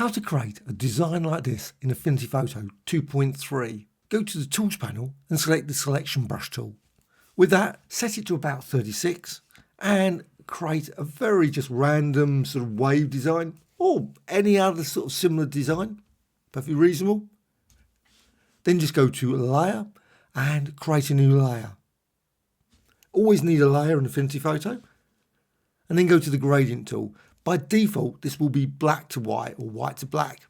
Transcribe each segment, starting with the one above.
How to create a design like this in Affinity Photo 2.3. Go to the Tools panel and select the Selection Brush tool. With that, set it to about 36 and create a very just random sort of wave design or any other sort of similar design. Perfectly reasonable. Then just go to Layer and create a new layer. Always need a layer in Affinity Photo. And then go to the Gradient tool. By default, this will be black to white or white to black.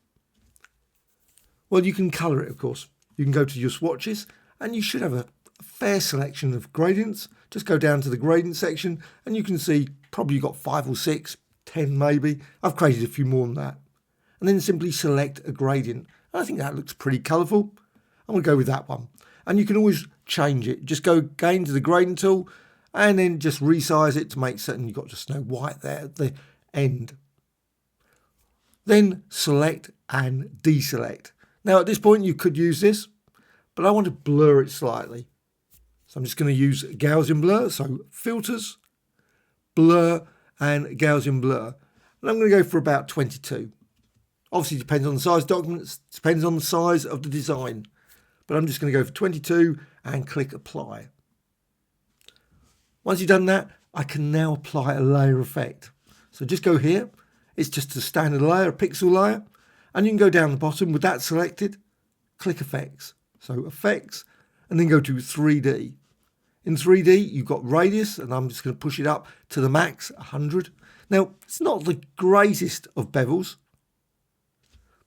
Well, you can colour it, of course. You can go to your swatches and you should have a fair selection of gradients. Just go down to the gradient section and you can see probably you've got 5 or 6, 10 maybe. I've created a few more than that. And then simply select a gradient. I think that looks pretty colourful. I'm going to go with that one. And you can always change it. Just go again to the gradient tool and then just resize it to make certain you've got just no white there at the end. Then select and deselect. Now at this point you could use this, but I want to blur it slightly. So I'm just going to use Gaussian blur. So filters, blur and Gaussian blur. And I'm going to go for about 22. Obviously it depends on the size of documents, depends on the size of the design. But I'm just going to go for 22 and click apply. Once you've done that, I can now apply a layer effect. So just go here. It's just a standard layer, a pixel layer. And you can go down the bottom with that selected, click effects. So effects, and then go to 3D. In 3D, you've got radius, and I'm just going to push it up to the max, 100. Now, it's not the greatest of bevels.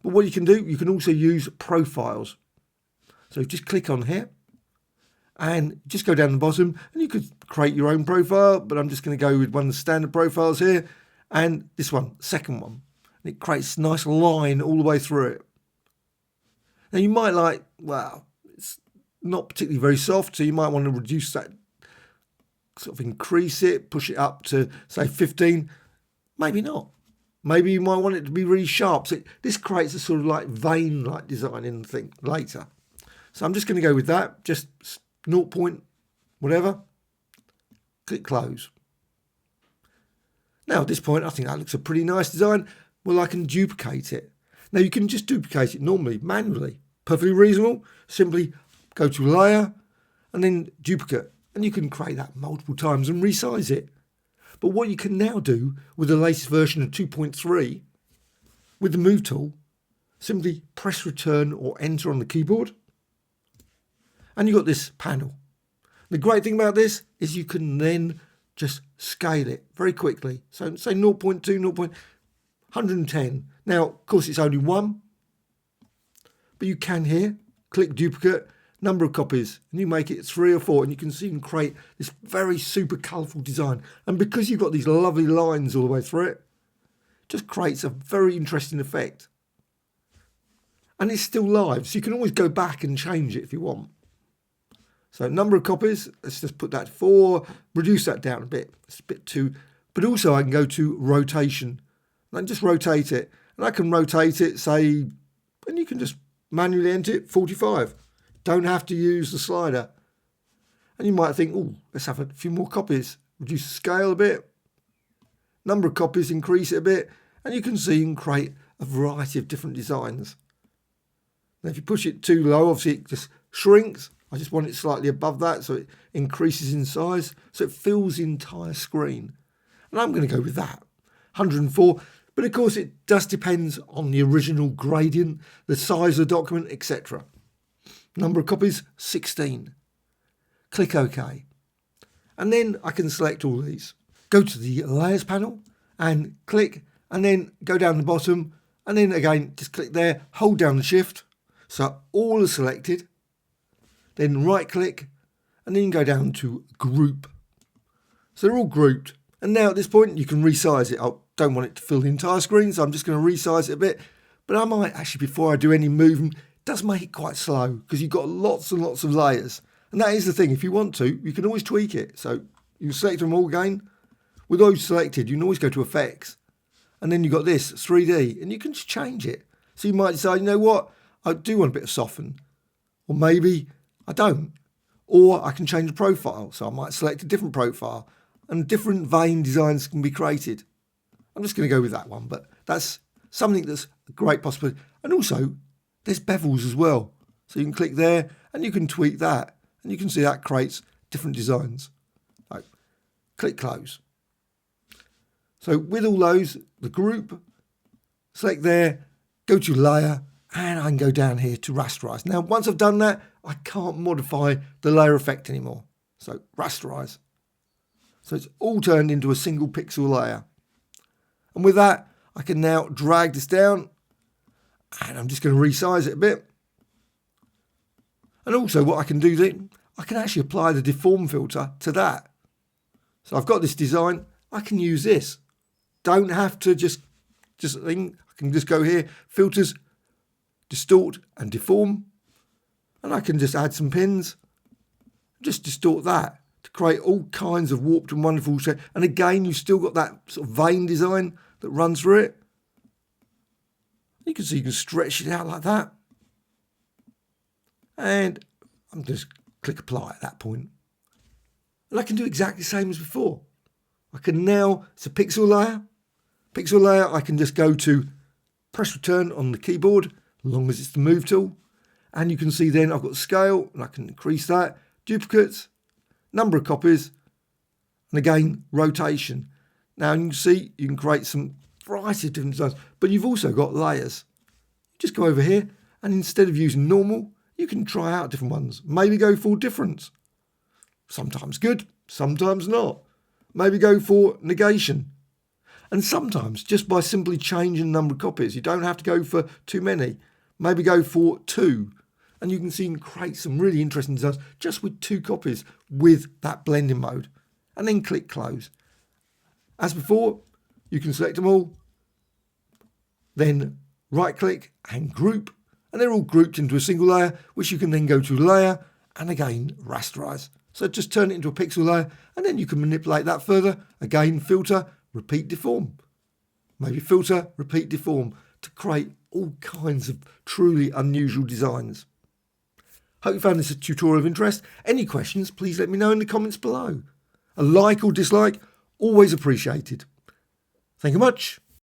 But what you can do, you can also use profiles. So just click on here and just go down the bottom and you could create your own profile, but I'm just going to go with one of the standard profiles here and this one, second one. And it creates a nice line all the way through it. Now you might like, well, it's not particularly very soft, so you might want to reduce that, sort of increase it, push it up to say 15. Maybe not. Maybe you might want it to be really sharp. So this creates a sort of like vein-like design in the thing later. So I'm just going to go with that, just 0 point whatever, click close. Now at this point I think that looks a pretty nice design. Well, I can duplicate it. Now you can just duplicate it normally, manually, perfectly reasonable. Simply go to layer and then duplicate and you can create that multiple times and resize it. But what you can now do with the latest version of 2.3 with the move tool, simply press return or enter on the keyboard. And you've got this panel. The great thing about this is you can then just scale it very quickly. So say 0.2, 110. Now, of course, it's only one. But you can here, click duplicate, number of copies, and you make it 3 or 4. And you can see and create this very super colourful design. And because you've got these lovely lines all the way through it, just creates a very interesting effect. And it's still live, so you can always go back and change it if you want. So number of copies, let's just put that 4, reduce that down a bit. It's a bit too, but also I can go to rotation. And I can just rotate it. And I can rotate it, say, and you can just manually enter it, 45. Don't have to use the slider. And you might think, oh, let's have a few more copies. Reduce the scale a bit. Number of copies, increase it a bit. And you can see and create a variety of different designs. Now if you push it too low, obviously it just shrinks. I just want it slightly above that so it increases in size, so it fills the entire screen. And I'm going to go with that, 104. But of course it just depends on the original gradient, the size of the document, etc. Number of copies, 16. Click OK. And then I can select all these. Go to the Layers panel and click, and then go down the bottom, and then again just click there, hold down the shift, so all are selected. Then right click and then you can go down to group. So they're all grouped. And now at this point you can resize it. I don't want it to fill the entire screen, so I'm just going to resize it a bit. But I might actually, before I do any movement, it does make it quite slow because you've got lots and lots of layers. And that is the thing, if you want to, you can always tweak it. So you select them all again. With those selected, you can always go to effects. And then you've got this, 3D, and you can just change it. So you might decide, you know what, I do want a bit of soften. Or maybe I don't. Or I can change the profile. So I might select a different profile and different vein designs can be created. I'm just going to go with that one, but that's something that's a great possibility. And also, there's bevels as well. So you can click there and you can tweak that. And you can see that creates different designs. Right. Click close. So with all those, the group, select there, go to layer, and I can go down here to rasterize. Now, once I've done that, I can't modify the layer effect anymore. So rasterize. So it's all turned into a single pixel layer. And with that, I can now drag this down, and I'm just going to resize it a bit. And also what I can do then, I can actually apply the deform filter to that. So I've got this design, I can use this. Don't have to just think, I can just go here, filters, distort and deform. And I can just add some pins, just distort that to create all kinds of warped and wonderful shape. And again, you've still got that sort of vein design that runs through it. You can see you can stretch it out like that. And I'm just click apply at that point. And I can do exactly the same as before. I can now, it's a pixel layer. Pixel layer, I can just go to press return on the keyboard, as long as it's the move tool. And you can see then I've got scale, and I can increase that. Duplicates, number of copies, and again, rotation. Now you can see you can create some variety of different designs, but you've also got layers. Just go over here, and instead of using normal, you can try out different ones. Maybe go for difference. Sometimes good, sometimes not. Maybe go for negation. And sometimes just by simply changing the number of copies, you don't have to go for too many. Maybe go for 2. And you can see you can create some really interesting designs just with 2 copies with that blending mode. And then click close. As before, you can select them all. Then right click and group. And they're all grouped into a single layer, which you can then go to layer and again rasterize. So just turn it into a pixel layer, and then you can manipulate that further. Again, filter, repeat, deform. Maybe filter, repeat, deform to create all kinds of truly unusual designs. Hope you found this a tutorial of interest. Any questions, please let me know in the comments below. A like or dislike, always appreciated. Thank you much.